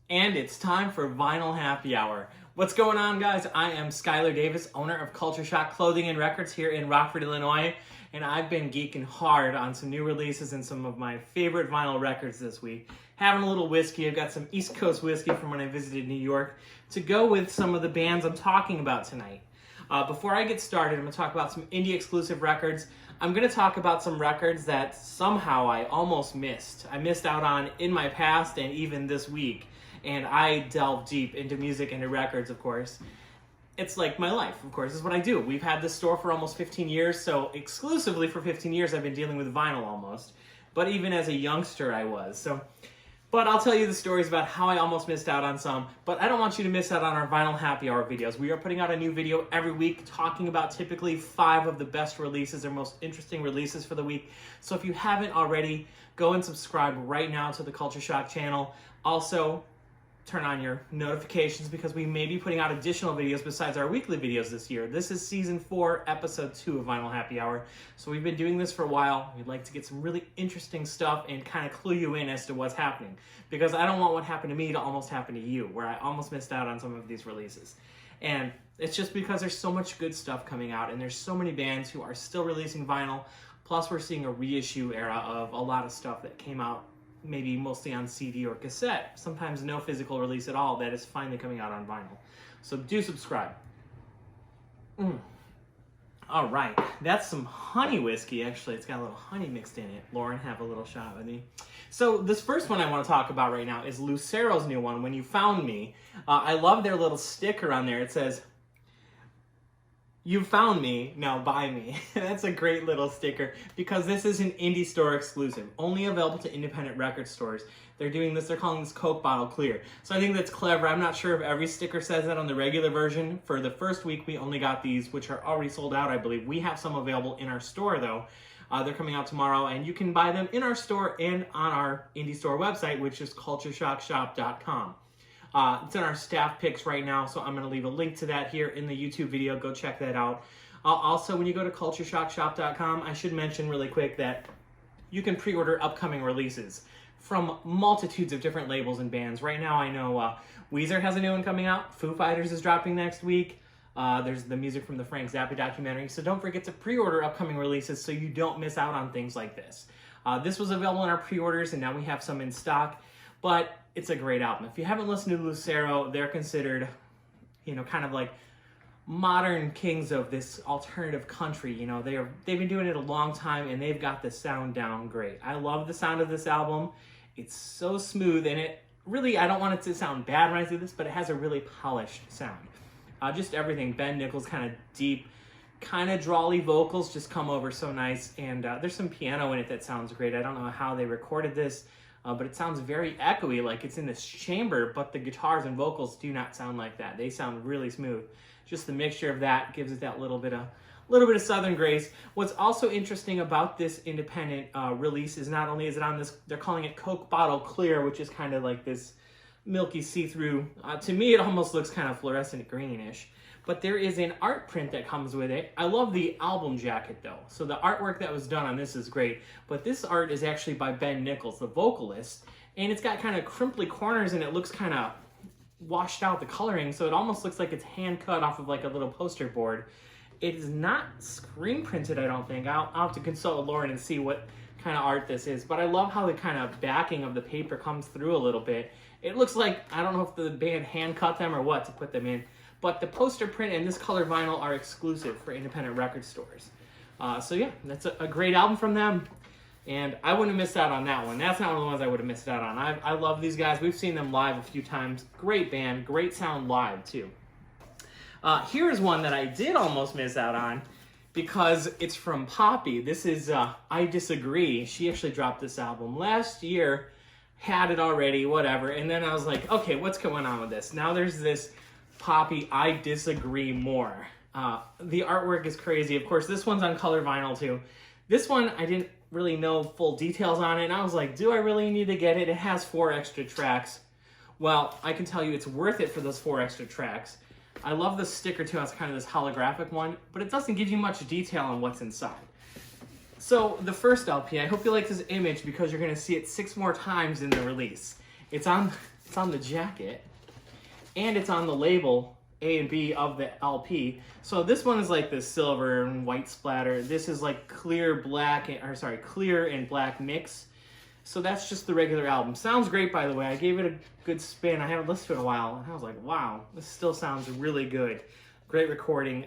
And it's time for Vinyl Happy Hour. What's going on, guys? I am Skylar Davis, owner of Culture Shock Clothing and Records here in Rockford, Illinois, and I've been geeking hard on some new releases and some of my favorite vinyl records this week. Having a little whiskey. I've got some East Coast whiskey from when I visited New York to go with some of the bands I'm talking about tonight. Before I get started, I'm going to talk about some indie exclusive records. I'm going to talk about some records that somehow I almost missed. I missed out on in my past and even this week. And I delve deep into music and into records, of course. It's like my life, of course. This is what I do. We've had this store for almost 15 years, so exclusively for 15 years I've been dealing with vinyl almost. But even as a youngster I was. But I'll tell you the stories about how I almost missed out on some. But I don't want you to miss out on our Vinyl Happy Hour videos. We are putting out a new video every week talking about typically 5 of the best releases or most interesting releases for the week. So if you haven't already, go and subscribe right now to the Culture Shock channel. Also, turn on your notifications because we may be putting out additional videos besides our weekly videos this year. This is season 4, episode 2 of Vinyl Happy Hour. So we've been doing this for a while. We'd like to get some really interesting stuff and kind of clue you in as to what's happening. Because I don't want what happened to me to almost happen to you, where I almost missed out on some of these releases. And it's just because there's so much good stuff coming out and there's so many bands who are still releasing vinyl. Plus we're seeing a reissue era of a lot of stuff that came out maybe mostly on CD or cassette, sometimes no physical release at all, that is finally coming out on vinyl. So do subscribe. All right, that's some honey whiskey. Actually, it's got a little honey mixed in it. Lauren, have a little shot with me. So this first one I want to talk about right now is Lucero's new one, When You Found Me. I love their little sticker on there. It says, "You found me, now buy me." That's a great little sticker because this is an indie store exclusive, only available to independent record stores. They're doing this, they're calling this Coke Bottle Clear. So I think that's clever. I'm not sure if every sticker says that on the regular version. For the first week, we only got these, which are already sold out, I believe. We have some available in our store, though. They're coming out tomorrow, and you can buy them in our store and on our indie store website, which is cultureshockshop.com. It's in our staff picks right now, so I'm going to leave a link to that here in the YouTube video. Go check that out. Also, when you go to cultureshockshop.com, I should mention really quick that you can pre-order upcoming releases from multitudes of different labels and bands. Right now, I know Weezer has a new one coming out. Foo Fighters is dropping next week. There's the music from the Frank Zappa documentary. So don't forget to pre-order upcoming releases so you don't miss out on things like this. This was available in our pre-orders, and now we have some in stock. But it's a great album. If you haven't listened to Lucero, they're considered, kind of like modern kings of this alternative country. They've been doing it a long time, and they've got the sound down great. I love the sound of this album. It's so smooth, and it really, I don't want it to sound bad when I say this, but it has a really polished sound. Just everything. Ben Nichols' kind of deep, kind of drawly vocals just come over so nice, and there's some piano in it that sounds great. I don't know how they recorded this. But it sounds very echoey, like it's in this chamber, but the guitars and vocals do not sound like that. They sound really smooth. Just the mixture of that gives it that little bit of Southern grace. What's also interesting about this independent release is not only is it on this, they're calling it Coke Bottle Clear, which is kind of like this milky see-through. To me, it almost looks kind of fluorescent greenish. But there is an art print that comes with it. I love the album jacket, though. So the artwork that was done on this is great. But this art is actually by Ben Nichols, the vocalist. And it's got kind of crimply corners, and it looks kind of washed out, the coloring. So it almost looks like it's hand cut off of like a little poster board. It is not screen printed, I don't think. I'll have to consult with Lauren and see what kind of art this is. But I love how the kind of backing of the paper comes through a little bit. It looks like, I don't know if the band hand cut them or what to put them in. But the poster print and this color vinyl are exclusive for independent record stores. So yeah, that's a great album from them. And I wouldn't have missed out on that one. That's not one of the ones I would have missed out on. I love these guys. We've seen them live a few times. Great band, great sound live too. Here's one that I did almost miss out on because it's from Poppy. This is I Disagree. She actually dropped this album last year, had it already, whatever. And then I was like, okay, what's going on with this? Now there's this Poppy, I Disagree More. The artwork is crazy. Of course, this one's on color vinyl too. This one, I didn't really know full details on it, and I was like, do I really need to get it? It has 4 extra tracks. Well, I can tell you it's worth it for those 4 extra tracks. I love the sticker too. It's kind of this holographic one, but it doesn't give you much detail on what's inside. So the first LP, I hope you like this image because you're going to see it 6 more times in the release. It's on It's on the jacket, and it's on the label A and B of the LP. So this one is like the silver and white splatter. This is like clear and black mix. So that's just the regular album. Sounds great, by the way. I gave it a good spin. I haven't listened to it in a while, and I was like, wow, this still sounds really good. Great recording.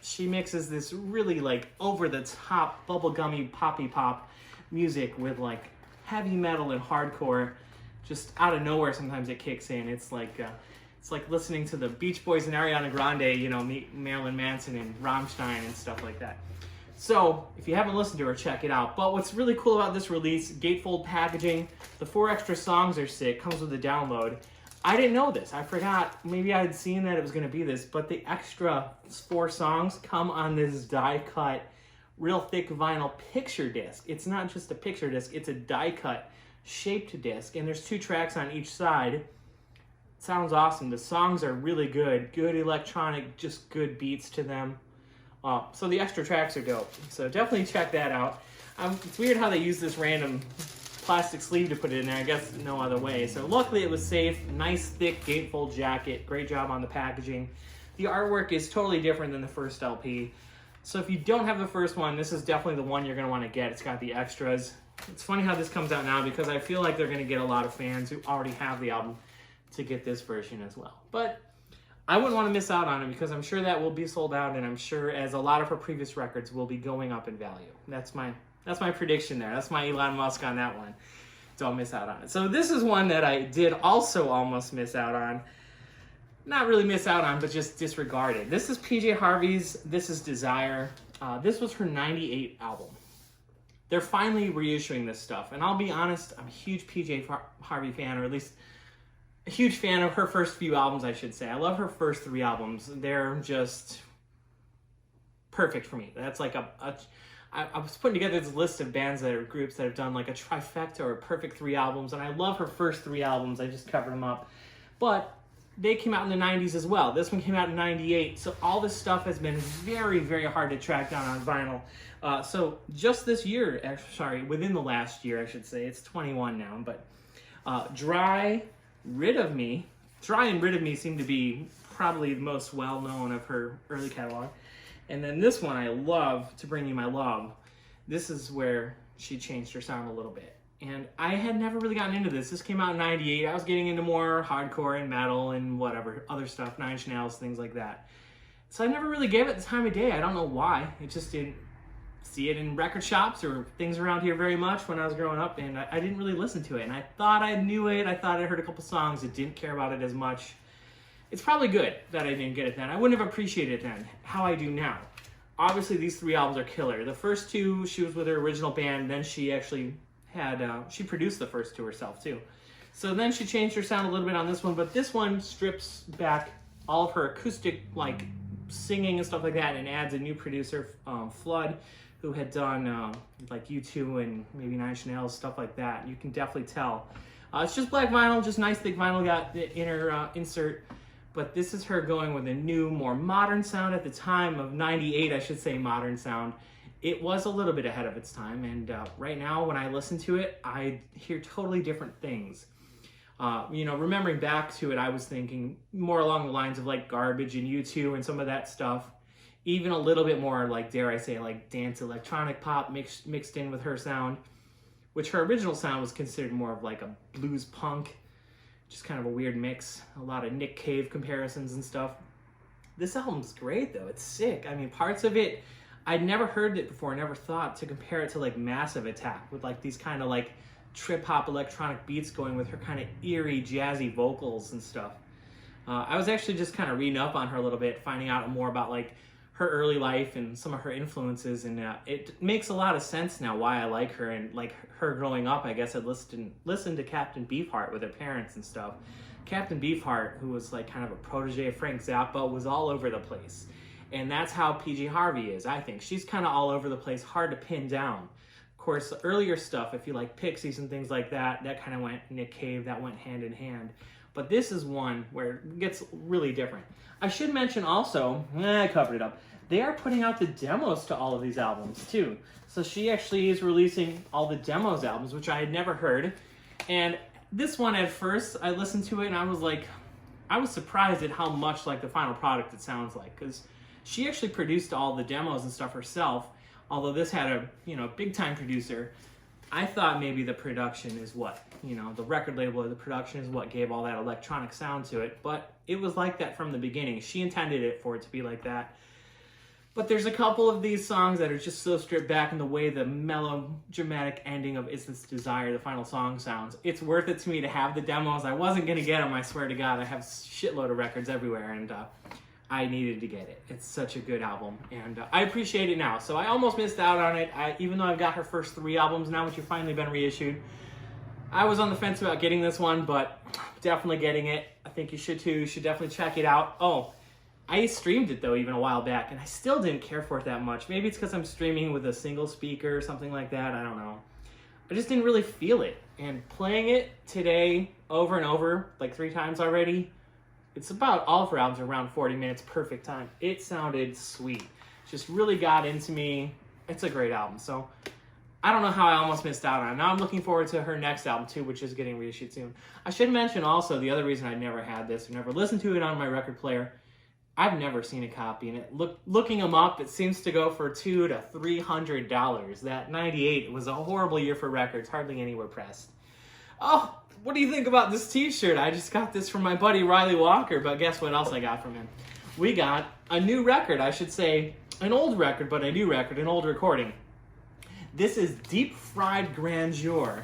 She mixes this really like over-the-top, bubblegummy, poppy pop music with like heavy metal and hardcore. Just out of nowhere, sometimes it kicks in. It's like listening to the Beach Boys and Ariana Grande, you know, meet Marilyn Manson and Rammstein and stuff like that. So, if you haven't listened to her, check it out. But what's really cool about this release, gatefold packaging, the 4 extra songs are sick, comes with a download. I didn't know this. I forgot. Maybe I had seen that it was going to be this, but the extra 4 songs come on this die-cut, real thick vinyl picture disc. It's not just a picture disc, it's a die-cut shaped disc, and there's 2 tracks on each side. It sounds awesome. The songs are really good. Good electronic, just good beats to them. So the extra tracks are dope. So definitely check that out. It's weird how they use this random plastic sleeve to put it in there. I guess no other way. So luckily it was safe. Nice thick gatefold jacket. Great job on the packaging. The artwork is totally different than the first LP. So if you don't have the first one, this is definitely the one you're going to want to get. It's got the extras. It's funny how this comes out now because I feel like they're going to get a lot of fans who already have the album to get this version as well. But I wouldn't want to miss out on it because I'm sure that will be sold out, and I'm sure, as a lot of her previous records, will be going up in value. That's my prediction there. That's my Elon Musk on that one. Don't miss out on it. So this is one that I did also almost miss out on. Not really miss out on, but just disregarded. This is PJ Harvey's This Is Desire. This was her 98 album. They're finally reissuing this stuff, and I'll be honest, I'm a huge PJ Harvey fan, or at least a huge fan of her first few albums, I should say. I love her first 3 albums. They're just perfect for me. That's like I was putting together this list of bands that are groups that have done like a trifecta or a perfect 3 albums, and I love her first 3 albums. I just covered them up. But they came out in the 90s as well. This one came out in 98, so all this stuff has been very, very hard to track down on vinyl. So just this year, within the last year, I should say, it's 21 now, but Dry and Rid of Me seem to be probably the most well-known of her early catalog. And then this one I love, To Bring You My Love. This is where she changed her sound a little bit. And I had never really gotten into this. This came out in 98. I was getting into more hardcore and metal and whatever, other stuff, Nine Inch Nails, things like that. So I never really gave it the time of day. I don't know why. It just didn't see it in record shops or things around here very much when I was growing up, and I didn't really listen to it. And I thought I knew it. I thought I heard a couple songs. I didn't care about it as much. It's probably good that I didn't get it then. I wouldn't have appreciated it then, how I do now. Obviously, these 3 albums are killer. The first 2, she was with her original band. Then she actually she produced the first 2 herself, too. So then she changed her sound a little bit on this one, but this one strips back all of her acoustic, like, singing and stuff like that, and adds a new producer, Flood, who had done, like, U2 and maybe Nine Inch Nails, stuff like that. You can definitely tell. It's just black vinyl, just nice thick vinyl, got the inner insert. But this is her going with a new, more modern sound. At the time of 98, I should say modern sound. It was a little bit ahead of its time, and right now when I listen to it, I hear totally different things. Remembering back to it, I was thinking more along the lines of like Garbage and U2 and some of that stuff. Even a little bit more, like, dare I say, like dance electronic pop mixed in with her sound, which her original sound was considered more of like a blues punk. Just kind of a weird mix. A lot of Nick Cave comparisons and stuff. This album's great, though. It's sick. I mean, parts of it, I'd never heard it before. Never thought to compare it to, like, Massive Attack with, like, these kind of, like, trip-hop electronic beats going with her kind of eerie, jazzy vocals and stuff. I was actually just kind of reading up on her a little bit, finding out more about, like, her early life and some of her influences, and it makes a lot of sense now why I like her. And like her growing up, I guess I'd listened to Captain Beefheart with her parents and stuff. Captain Beefheart, who was like kind of a protege of Frank Zappa, was all over the place, and that's how PJ Harvey is. I think she's kind of all over the place, hard to pin down. Of course, the earlier stuff, if you like Pixies and things like that, that kind of went Nick Cave, that went hand in hand. But this is one where it gets really different. I should mention also, I covered it up, they are putting out the demos to all of these albums too. So she actually is releasing all the demos albums, which I had never heard. And this one at first, I listened to it and I was surprised at how much like the final product it sounds like, because she actually produced all the demos and stuff herself. Although this had a, big time producer. I thought maybe the production is what, the record label or the production is what gave all that electronic sound to it. But it was like that from the beginning. She intended it for it to be like that. But there's a couple of these songs that are just so stripped back in the way the mellow, dramatic ending of Is This Desire, the final song, sounds. It's worth it to me to have the demos. I wasn't going to get them, I swear to God. I have a shitload of records everywhere, and I needed to get it. It's such a good album, and I appreciate it now. So I almost missed out on it, even though I've got her first 3 albums now, which have finally been reissued. I was on the fence about getting this one, but definitely getting it. I think you should too. You should definitely check it out. Oh, I streamed it though even a while back, and I still didn't care for it that much. Maybe it's because I'm streaming with a single speaker or something like that. I don't know. I just didn't really feel it. And playing it today over and over, like 3 times already, it's about, all of her albums are around 40 minutes, perfect time. It sounded sweet. Just really got into me. It's a great album. So I don't know how I almost missed out on it. Now I'm looking forward to her next album too, which is getting reissued soon. I should mention also the other reason I never had this or never listened to it on my record player. I've never seen a copy, and looking them up, it seems to go for $200 to $300. That 98 was a horrible year for records, hardly anywhere pressed. Oh, what do you think about this t-shirt? I just got this from my buddy Ryley Walker, but guess what else I got from him? We got a new record, I should say an old record, but a new record, an old recording. This is Deep Fried Grandeur.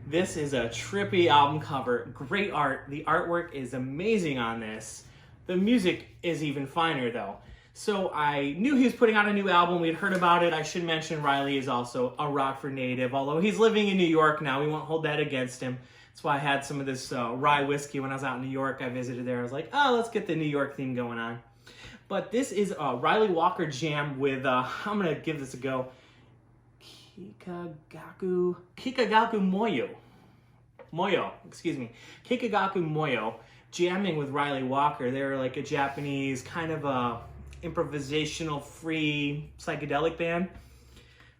This is a trippy album cover, great art. The artwork is amazing on this. The music is even finer though. So I knew he was putting out a new album. We had heard about it. I should mention Ryley is also a Rockford native, although he's living in New York now. We won't hold that against him. That's why I had some of this rye whiskey when I was out in New York. I visited there. I was like, oh, let's get the New York theme going on. But this is a Ryley Walker jam with, I'm going to give this a go, Kikagaku Moyo. Kikagaku Moyo, jamming with Ryley Walker. They're like a Japanese kind of a improvisational free psychedelic band.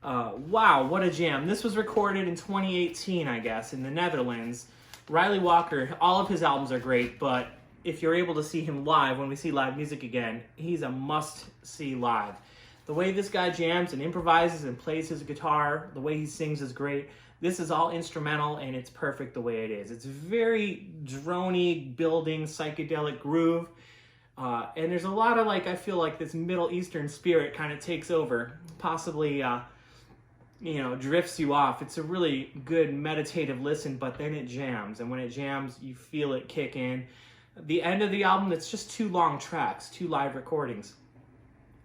Wow, what a jam. This was recorded in 2018, I guess, in the Netherlands. Ryley Walker, all of his albums are great, but if you're able to see him live, when we see live music again, he's a must-see live. The way this guy jams and improvises and plays his guitar, the way he sings is great. This is all instrumental, and it's perfect the way it is. It's very drony, building, psychedelic groove. And there's a lot of, I feel like this Middle Eastern spirit kind of takes over, possibly, drifts you off. It's a really good meditative listen, but then it jams. And when it jams, you feel it kick in. The end of the album, it's just 2 long tracks, 2 live recordings.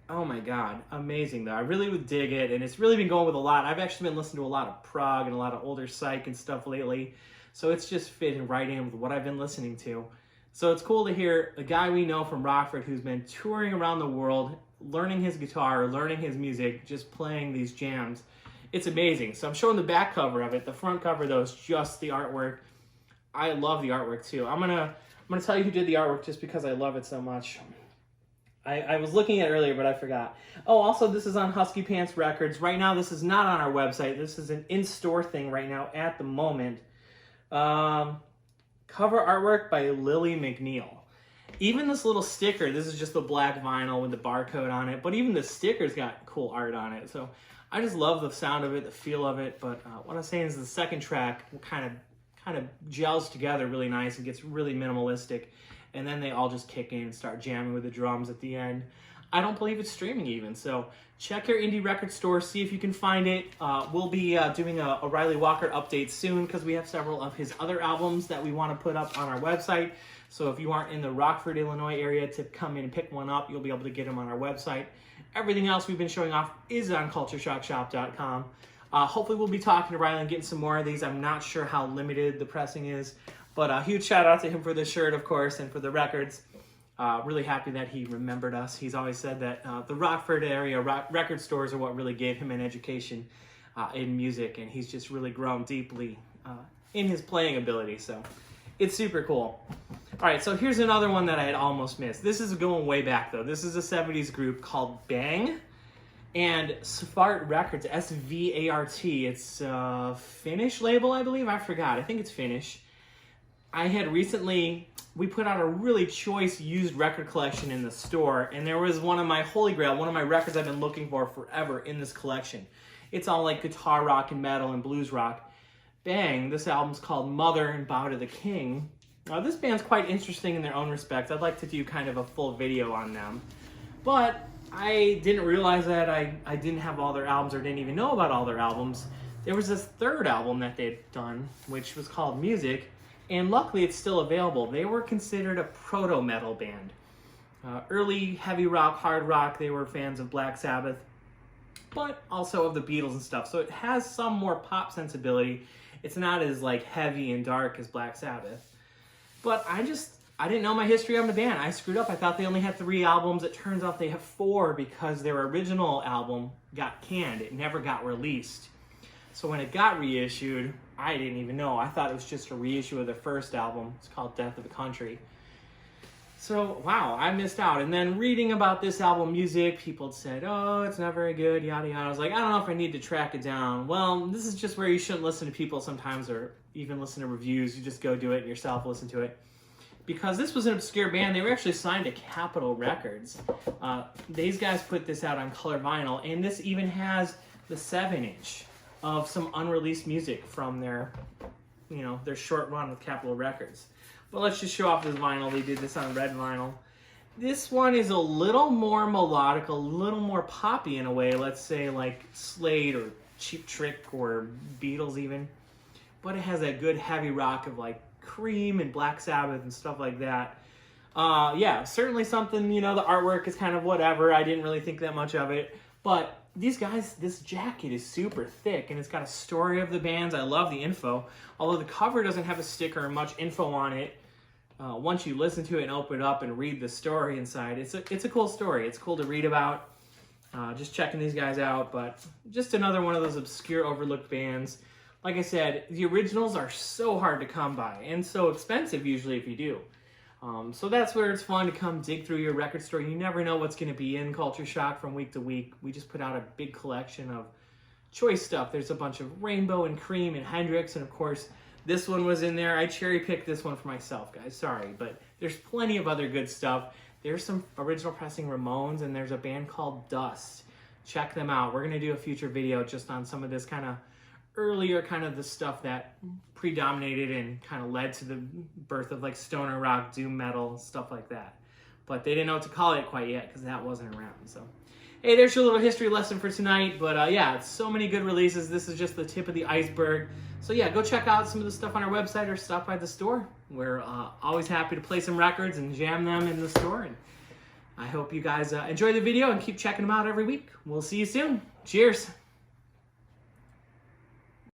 Oh my God, amazing though. I really would dig it, and it's really been going with a lot. I've actually been listening to a lot of prog and a lot of older psych and stuff lately, so it's just fitting right in with what I've been listening to. So it's cool to hear a guy we know from Rockford who's been touring around the world, learning his guitar, learning his music, just playing these jams. It's amazing. So I'm showing the back cover of it. The front cover though is just the artwork. I love the artwork too. I'm gonna tell you who did the artwork just because I love it so much. I was looking at it earlier, but I forgot. Oh, also, this is on Husky Pants Records. Right now, this is not on our website. This is an in-store thing right now at the moment. Cover artwork by Lily McNeil. Even this little sticker, this is just the black vinyl with the barcode on it, but even the sticker's got cool art on it. So I just love the sound of it, the feel of it, but what I'm saying is the second track kind of gels together really nice and gets really minimalistic. And then they all just kick in and start jamming with the drums at the end. I don't believe it's streaming even, so check your indie record store, see if you can find it. We'll be doing a Ryley Walker update soon because we have several of his other albums that we want to put up on our website. So if you aren't in the Rockford, Illinois area to come in and pick one up, you'll be able to get them on our website. Everything else we've been showing off is on cultureshockshop.com. Hopefully we'll be talking to Ryley and getting some more of these. I'm not sure how limited the pressing is. But a huge shout out to him for the shirt, of course, and for the records. Really happy that he remembered us. He's always said that the Rockford area record stores are what really gave him an education in music, and he's just really grown deeply in his playing ability. So it's super cool. All right, so here's another one that I had almost missed. This is going way back, though. This is a 70s group called Bang and Svart Records, S-V-A-R-T. It's a Finnish label, I believe. I forgot. I think it's Finnish. I had recently, we put out a really choice used record collection in the store, and there was one of my holy grail, one of my records I've been looking for forever in this collection. It's all like guitar rock and metal and blues rock. Bang, this album's called Mother and Bow to the King. This band's quite interesting in their own respects. I'd like to do kind of a full video on them. But I didn't realize that I didn't have all their albums or didn't even know about all their albums. There was this third album that they'd done, which was called Music, and luckily it's still available. They were considered a proto-metal band. Early heavy rock, hard rock, they were fans of Black Sabbath, but also of the Beatles and stuff. So it has some more pop sensibility. It's not as like heavy and dark as Black Sabbath. But I didn't know my history on the band. I screwed up. I thought they only had 3 albums. It turns out they have 4 because their original album got canned. It never got released. So when it got reissued, I didn't even know. I thought it was just a reissue of their first album. It's called Death of the Country. So, wow, I missed out. And then reading about this album, Music, people said, oh, it's not very good, yada, yada. I was like, I don't know if I need to track it down. Well, this is just where you shouldn't listen to people sometimes or even listen to reviews. You just go do it yourself, listen to it. Because this was an obscure band. They were actually signed to Capitol Records. These guys put this out on color vinyl, and this even has the 7-inch of some unreleased music from their short run with Capitol Records. But let's just show off this vinyl. They did this on red vinyl. This one is a little more melodic, a little more poppy in a way. Let's say like Slade or Cheap Trick or Beatles even. But it has that good heavy rock of like Cream and Black Sabbath and stuff like that. Yeah, certainly something, the artwork is kind of whatever. I didn't really think that much of it. But these guys, this jacket is super thick, and it's got a story of the bands. I love the info. Although the cover doesn't have a sticker or much info on it, once you listen to it and open it up and read the story inside, it's a cool story. It's cool to read about. Just checking these guys out, but just another one of those obscure, overlooked bands. Like I said, the originals are so hard to come by, and so expensive usually if you do. So that's where it's fun to come dig through your record store. You never know what's going to be in Culture Shock from week to week. We just put out a big collection of choice stuff. There's a bunch of Rainbow and Cream and Hendrix, and of course, this one was in there. I cherry-picked this one for myself, guys. Sorry, but there's plenty of other good stuff. There's some original pressing Ramones, and there's a band called Dust. Check them out. We're going to do a future video just on some of this kind of earlier kind of the stuff that predominated and kind of led to the birth of like stoner rock, doom metal, stuff like that. But they didn't know what to call it quite yet because that wasn't around. So, hey, there's your little history lesson for tonight. But yeah, it's so many good releases. This is just the tip of the iceberg. So yeah, go check out some of the stuff on our website or stop by the store. We're always happy to play some records and jam them in the store. And I hope you guys enjoy the video and keep checking them out every week. We'll see you soon. Cheers.